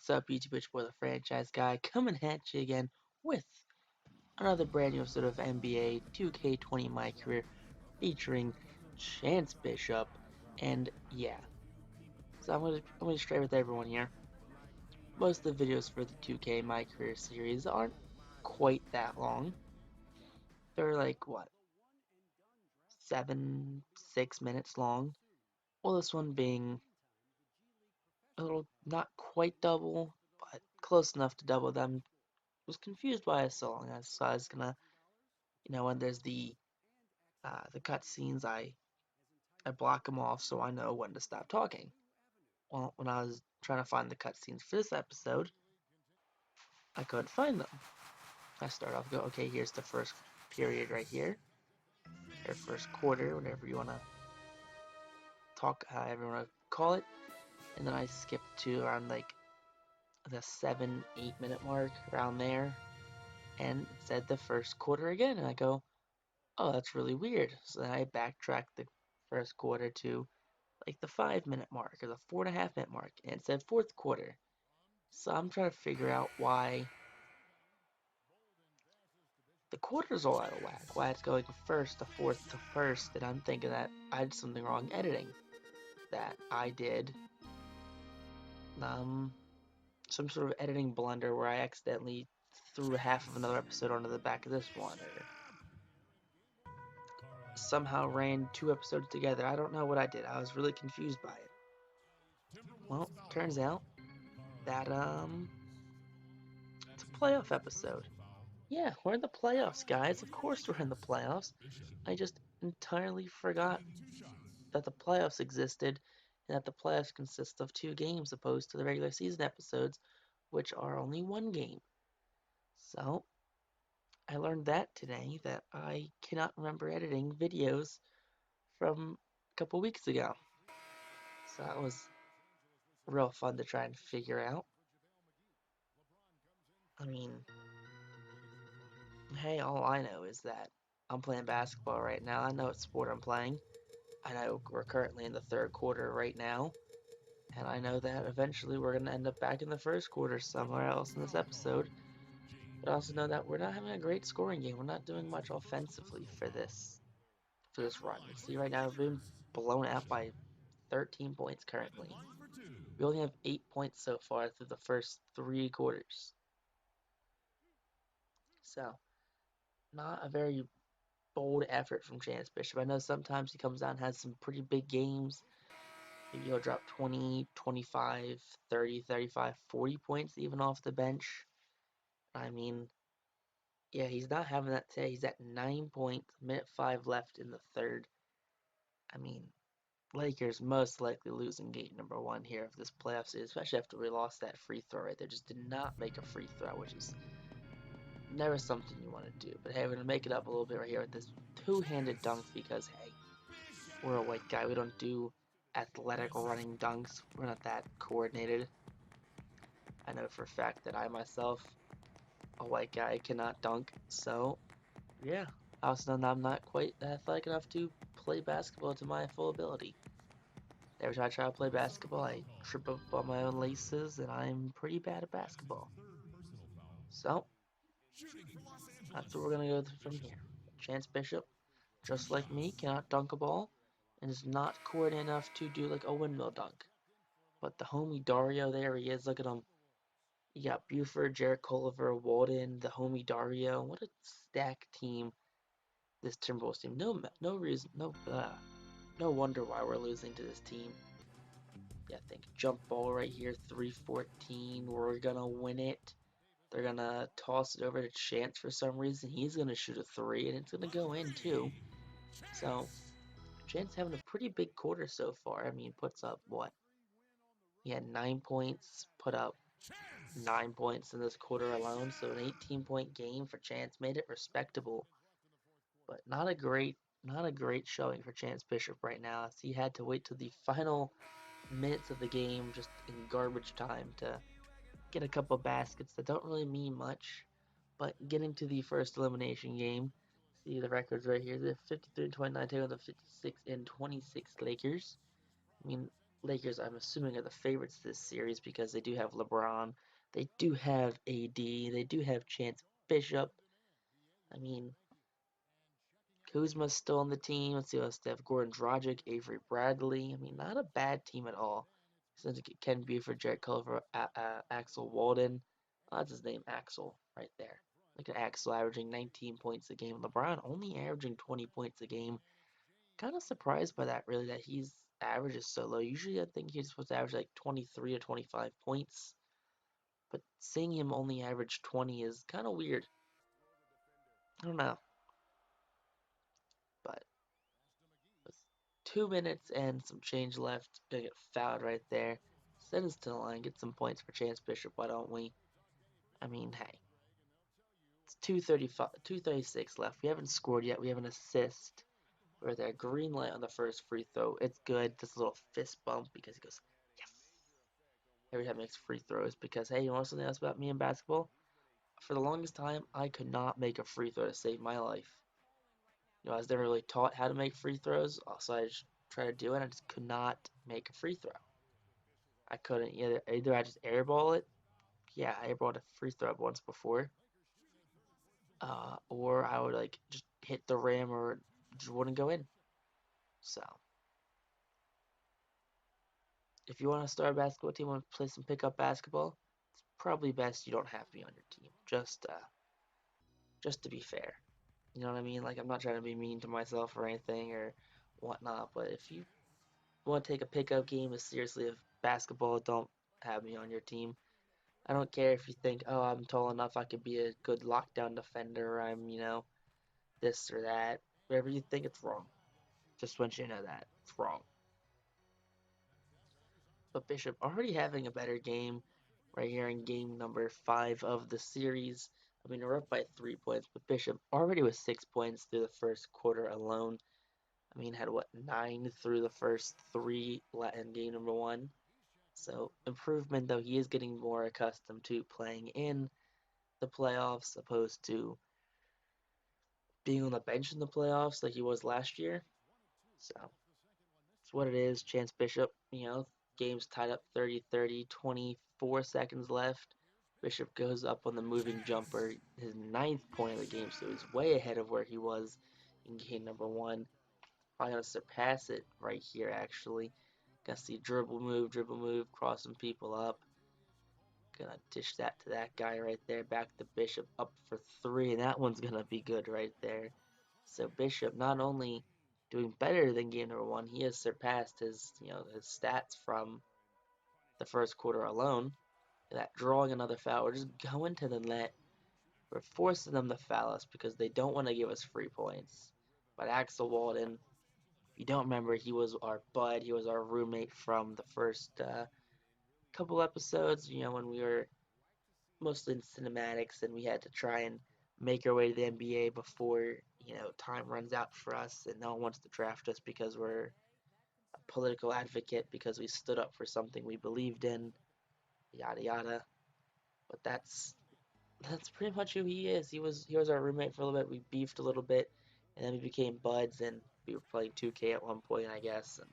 What's up, YouTube? It's your boy, the franchise guy, coming at you again with another brand new episode of NBA 2K20 My Career featuring Chance Bishop. And yeah, so I'm gonna straight with everyone here. Most of the videos for the 2K My Career series aren't quite that long. They're like what, 6 minutes long. Well, this one being a little not quite double, but close enough to double them. Was confused why it's so long. So I was gonna, when there's the cutscenes, I block them off so I know when to stop talking. Well, when I was trying to find the cutscenes for this episode, I couldn't find them. I start off, go, okay, here's the first period right here, or first quarter, whatever you want to talk, however you want to call it, and then I skip to around like the 7-8 minute mark, around there, and it said the first quarter again, and I go, oh, that's really weird. So then I backtrack the first quarter to like the 5 minute mark or the 4.5 minute mark, and it said fourth quarter. So I'm trying to figure out why the quarter's all out of whack. Why it's going first to fourth to first, and I'm thinking that I did something wrong editing. That I did um some sort of editing blunder where I accidentally threw half of another episode onto the back of this one, or somehow ran two episodes together. I don't know what I did. I was really confused by it. Well, turns out that it's a playoff episode. Yeah, we're in the playoffs, guys. Of course we're in the playoffs. I just entirely forgot that the playoffs existed and that the playoffs consist of two games opposed to the regular season episodes, which are only one game. So, I learned that today that I cannot remember editing videos from a couple weeks ago. So that was real fun to try and figure out. I mean, hey, all I know is that I'm playing basketball right now. I know what sport I'm playing. I know we're currently in the third quarter right now, and I know that eventually we're going to end up back in the first quarter somewhere else in this episode. But I also know that we're not having a great scoring game. We're not doing much offensively for this run. You see, right now we've been blown out by 13 points currently. We only have 8 points so far through the first three quarters. So, not a very bold effort from Chance Bishop. I know sometimes he comes out and has some pretty big games. Maybe he'll drop 20, 25, 30, 35, 40 points even off the bench. I mean, yeah, he's not having that today. He's at 9 points, minute 5 left in the third. I mean, Lakers most likely losing game number one here of this playoff series, especially after we lost that free throw right there. Just did not make a free throw, which is never something you want to do. But hey, we're going to make it up a little bit right here with this two-handed dunk because, hey, we're a white guy. We don't do athletic running dunks. We're not that coordinated. I know for a fact that I myself, a white guy, cannot dunk. So, yeah. I also know that I'm not quite athletic enough to play basketball to my full ability. Every time I try to play basketball, I trip up on my own laces, and I'm pretty bad at basketball. So, that's what we're going to go from here. Chance Bishop, just like me, cannot dunk a ball, and is not coordinated enough to do like a windmill dunk. But the homie Dario, there he is. Look at him. You got Buford, Jarrett Culver, Walden, the homie Dario. What a stacked team this Timberwolves team. No reason, no wonder why we're losing to this team. Yeah, think jump ball right here, 314. We're gonna win it. They're gonna toss it over to Chance for some reason. He's gonna shoot a three, and it's gonna go in too. So Chance having a pretty big quarter so far. I mean, puts up what? He had 9 points, put up 9 points in this quarter alone. So an 18-point game for Chance made it respectable, but not a great showing for Chance Bishop right now, as he had to wait till the final minutes of the game, just in garbage time, to get a couple baskets that don't really mean much. But getting to the first elimination game, see the records right here: the 53-29 take on the 56-26 Lakers. I mean, Lakers, I'm assuming, are the favorites this series because they do have LeBron, they do have AD, they do have Chance Bishop. I mean, Kuzma's still on the team. Let's see what else they have. Gordon Dragic, Avery Bradley. I mean, not a bad team at all. Since Ken Buford, Jared Culver, Axel Walden. Oh, that's his name, Axel, right there. Look at Axel averaging 19 points a game. LeBron only averaging 20 points a game. Kind of surprised by that, really, that he's average is so low. Usually, I think he's supposed to average like 23 or 25 points. But seeing him only average 20 is kind of weird. I don't know. But with 2 minutes and some change left, gonna get fouled right there. Send us to the line, get some points for Chance Bishop, why don't we? I mean, hey, it's 2:35, 2:36 left. We haven't scored yet. We have an assist. We're there. Green light on the first free throw. It's good. Just a little fist bump because he goes, yes. Every time he makes free throws because, hey, you know something else about me in basketball? For the longest time, I could not make a free throw to save my life. I was never really taught how to make free throws, so I just tried to do it. I just could not make a free throw. I couldn't either I just airball it. Yeah, I airballed a free throw once before. Or I would like just hit the rim or it just wouldn't go in. So if you want to start a basketball team, want to play some pickup basketball, it's probably best you don't have me on your team. Just to be fair. You know what I mean? Like I'm not trying to be mean to myself or anything or whatnot, but if you want to take a pickup game as seriously as basketball, don't have me on your team. I don't care if you think, oh, I'm tall enough, I could be a good lockdown defender, or I'm, this or that. Whatever you think, it's wrong. Just want you to know that. It's wrong. But Bishop already having a better game right here in game number 5 of the series. I mean, we're up by 3 points, but Bishop already with 6 points through the first quarter alone. I mean, had what, 9 through the first three in game number 1. So, improvement, though, he is getting more accustomed to playing in the playoffs opposed to being on the bench in the playoffs like he was last year. So, it's what it is. Chance Bishop, game's tied up 30-30, 24 seconds left. Bishop goes up on the moving jumper, his ninth point of the game, so he's way ahead of where he was in game number 1. Probably gonna surpass it right here, actually. Gonna see dribble move, crossing people up. Gonna dish that to that guy right there. Back to Bishop up for 3, and that one's gonna be good right there. So Bishop not only doing better than game number 1, he has surpassed his stats from the first quarter alone. That drawing another foul, we're just going to the net. We're forcing them to foul us because they don't want to give us free points. But Axel Walden, if you don't remember, he was our bud. He was our roommate from the first couple episodes. When we were mostly in cinematics, and we had to try and make our way to the NBA before time runs out for us, and no one wants to draft us because we're a political advocate because we stood up for something we believed in, yada yada. But that's pretty much who he is. He was our roommate for a little bit. We beefed a little bit, and then we became buds, and we were playing 2K at one point, I guess. And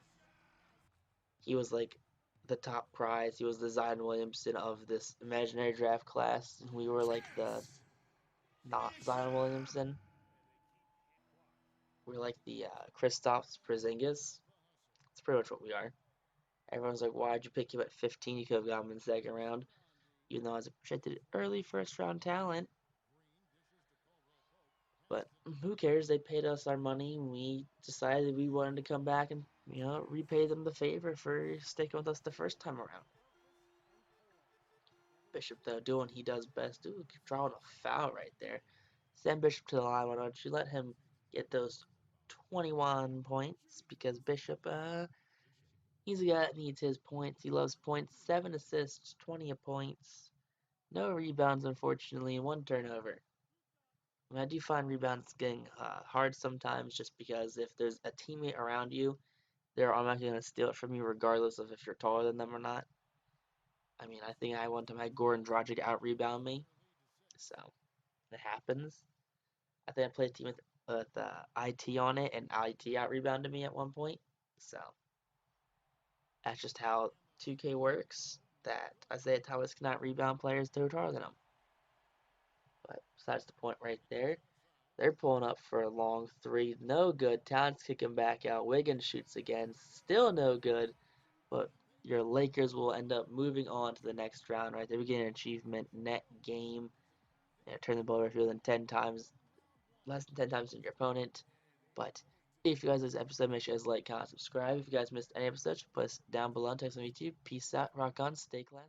he was like the top prize. He was the Zion Williamson of this imaginary draft class. And we were like the not Zion Williamson. We're like the Kristaps Porzingis. That's pretty much what we are. Everyone's like, why'd you pick him at 15? You could have got him in the second round. Even though I was a projected early first round talent. But who cares? They paid us our money, and we decided we wanted to come back and, repay them the favor for sticking with us the first time around. Bishop, though, doing he does best. Ooh, drawing a foul right there. Send Bishop to the line. Why don't you let him get those 21 points? Because Bishop, he's a guy that needs his points. He loves points. 7 assists, 20 points. No rebounds, unfortunately, and 1 turnover. I mean, I do find rebounds getting hard sometimes just because if there's a teammate around you, they're automatically going to steal it from you regardless of if you're taller than them or not. I mean, I think I one time had Goran Dragic out rebound me, so it happens. I think I played a team with IT on it, and IT out rebounded me at one point. So That's just how 2K works. That Isaiah Thomas cannot rebound players throw taller than him. But besides the point right there, they're pulling up for a long three. No good. Towns kicking back out. Wiggins shoots again. Still no good. But your Lakers will end up moving on to the next round, right? They begin an achievement net game. Turn the ball over fewer than 10 times, less than 10 times than your opponent. But if you guys like this episode, make sure you guys like, comment, subscribe. If you guys missed any episodes, put us down below and text on YouTube. Peace out, rock on, stay classy.